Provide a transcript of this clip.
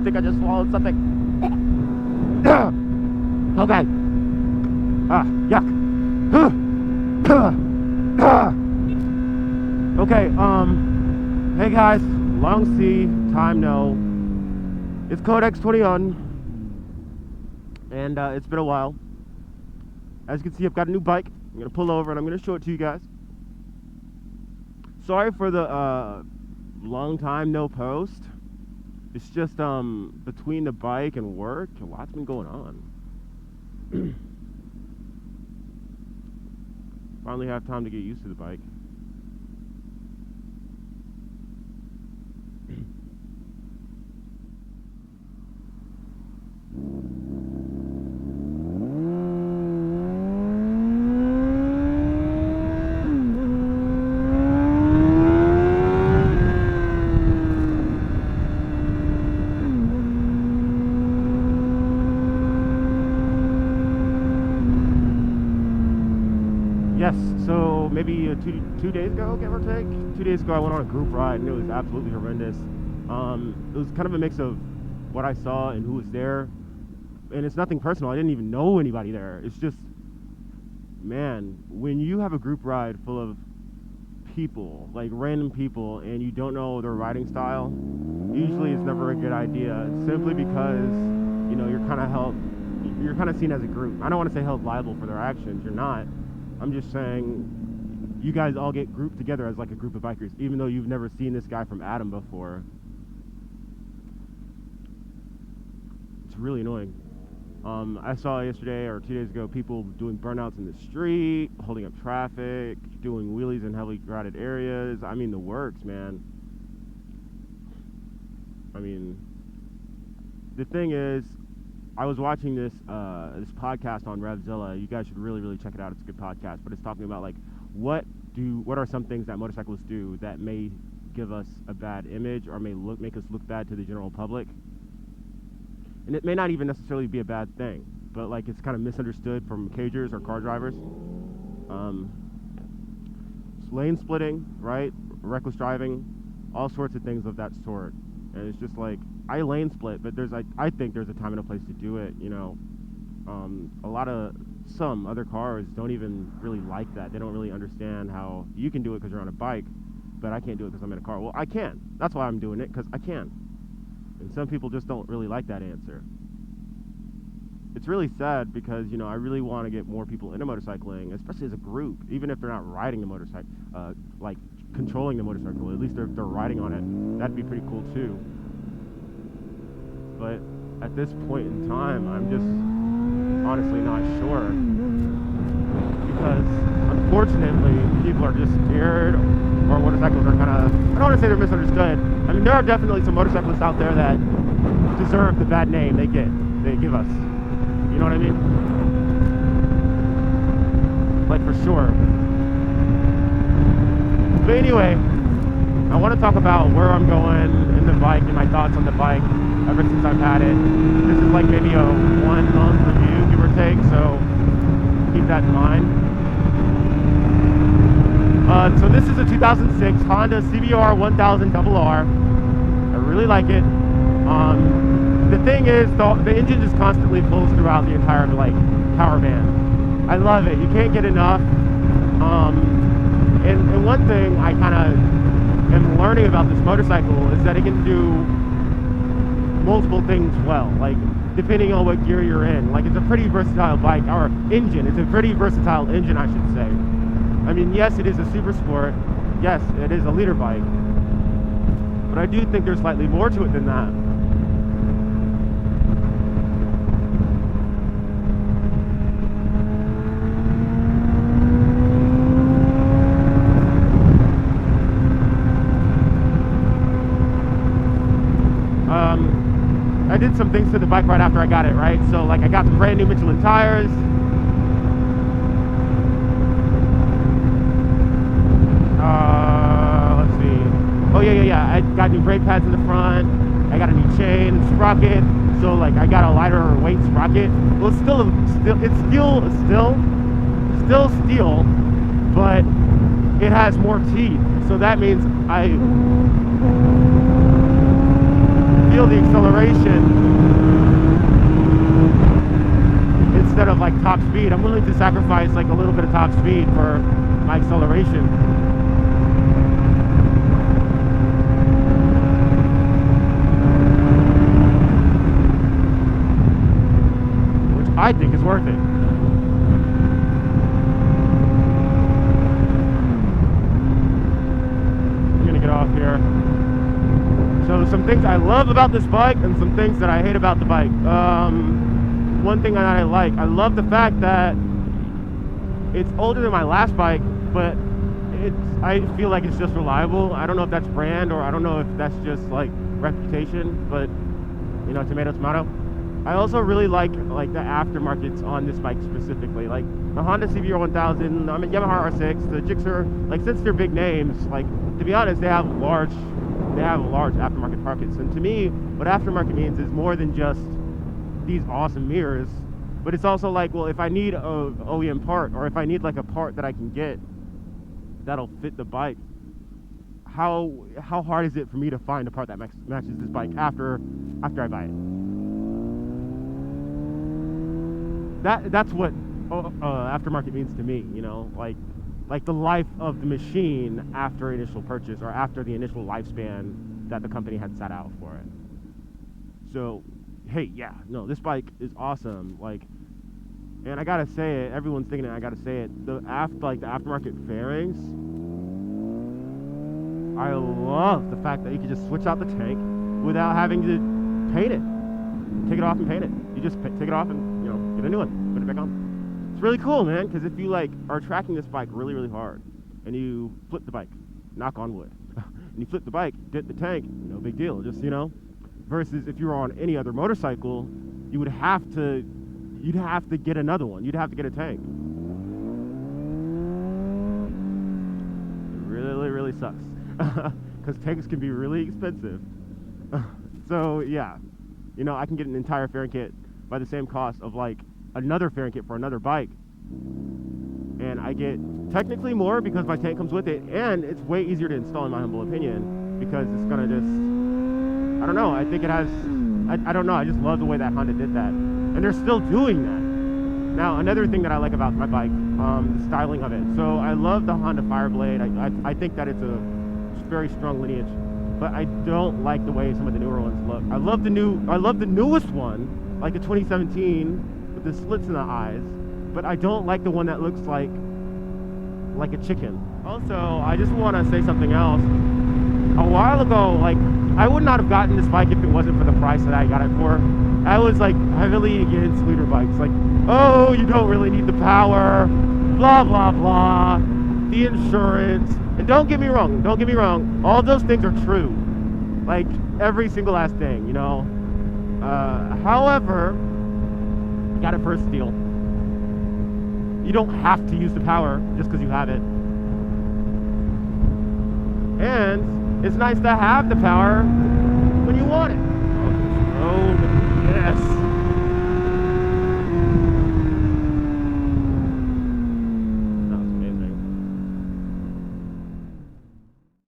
think I just swallowed something. Okay. Yuck. Okay, hey guys, long see, time no. It's Codex 21, and it's been a while. As you can see, I've got a new bike. I'm gonna pull over and I'm gonna show it to you guys. Sorry for the long time no post. It's just between the bike and work, a lot's been going on. Finally have time to get used to the bike. Yes, so maybe two days ago, give or take. 2 days ago, I went on a group ride, and it was absolutely horrendous. It was kind of a mix of what I saw and who was there. And it's nothing personal. I didn't even know anybody there. It's just, man, when you have a group ride full of people, like random people, and you don't know their riding style, usually it's never a good idea. Simply because, you know, you're kind of seen as a group. I don't want to say held liable for their actions. You're not. I'm just saying, you guys all get grouped together as like a group of bikers, even though you've never seen this guy from Adam before. It's really annoying. I saw yesterday or 2 days ago people doing burnouts in the street, holding up traffic, doing wheelies in heavily crowded areas. I mean, the works, man. I mean, the thing is, I was watching this podcast on Revzilla. You guys should really check it out. It's a good podcast, but it's talking about like what are some things that motorcyclists do that may give us a bad image or may make us look bad to the general public. And it may not even necessarily be a bad thing, but like it's kind of misunderstood from cagers or car drivers. Lane splitting, right? Reckless driving, all sorts of things of that sort. And it's just like, I lane split, but I think there's a time and a place to do it, you know. Some other cars don't even really like that. They don't really understand how you can do it because you're on a bike, but I can't do it because I'm in a car. Well, I can. That's why I'm doing it, because I can. And some people just don't really like that answer. It's really sad because, you know, I really want to get more people into motorcycling, especially as a group, even if they're not riding the motorcycle, like controlling the motorcycle. At least they're riding on it. That'd be pretty cool too. But at this point in time, I'm just honestly not sure, because unfortunately people are just scared, or motorcycles are kind of, I don't want to say they're misunderstood. I mean, there are definitely some motorcyclists out there that deserve the bad name they give us. You know what I mean? Like, for sure. But anyway, I want to talk about where I'm going in the bike and my thoughts on the bike ever since I've had it. This is like maybe a 1 month review, give or take, so keep that in mind. So this is a 2006 Honda CBR1000RR. I really like it. The thing is, the engine just constantly pulls throughout the entire like power band. I love it. You can't get enough. And one thing I kind of am learning about this motorcycle is that it can do multiple things well, like depending on what gear you're in. Like, it's a pretty versatile bike, or engine. It's a pretty versatile engine, I should say. I mean, yes, it is a super sport. Yes, it is a leader bike. But I do think there's slightly more to it than that. I did some things to the bike right after I got it, right? So like, I got some brand new Michelin tires. Let's see. Oh yeah. I got new brake pads in the front. I got a new chain and sprocket. So like, I got a lighter weight sprocket. Well, it's still steel, but it has more teeth. So that means I feel the acceleration instead of like top speed. I'm willing to sacrifice like a little bit of top speed for my acceleration. Which I think is worth it. I'm gonna get off here. So some things I love about this bike and some things that I hate about the bike. One thing that I love the fact that it's older than my last bike, but I feel like it's just reliable. I don't know if that's brand or I don't know if that's just like reputation, but you know, tomato, tomato. I also really like the aftermarkets on this bike specifically, like the Honda CBR1000, I mean Yamaha R6, the Gixxer. Like since they're big names, like to be honest, they have large aftermarket pockets. And to me, what aftermarket means is more than just these awesome mirrors, but it's also like, well, if I need a OEM part, or if I need like a part that I can get that'll fit the bike, how hard is it for me to find a part that matches this bike after I buy it? That's what aftermarket means to me, you know, like the life of the machine after initial purchase or after the initial lifespan that the company had set out for it. So hey, yeah, no, this bike is awesome. Like, and I gotta say it, everyone's thinking it, I gotta say it, the aftermarket fairings, I love the fact that you can just switch out the tank without having to paint it. Take it off and paint it. You just take it off and, you know, get a new one, put it back on. It's really cool, man, because if you like are tracking this bike really, really hard and you flip the bike, knock on wood, and you flip the bike, dent the tank, no big deal, just, you know. Versus if you were on any other motorcycle, you'd have to get another one. You'd have to get a tank. It really, really sucks. Because tanks can be really expensive. So yeah, you know, I can get an entire fairing kit by the same cost of like another fairing kit for another bike. And I get technically more because my tank comes with it, and it's way easier to install in my humble opinion, because it's gonna just, I don't know, I think it has, I don't know, I just love the way that Honda did that. And they're still doing that. Now, another thing that I like about my bike, the styling of it. So I love the Honda Fireblade. I think that it's a very strong lineage, but I don't like the way some of the newer ones look. I love the newest one, like the 2017 with the slits in the eyes, but I don't like the one that looks like a chicken. Also, I just want to say something else. A while ago, like, I would not have gotten this bike if it wasn't for the price that I got it for. I was like heavily against liter bikes, like, oh, you don't really need the power, blah blah blah, the insurance. And don't get me wrong, all those things are true, like every single last thing, you know. However, I got it for a steal. You don't have to use the power just because you have it. And it's nice to have the power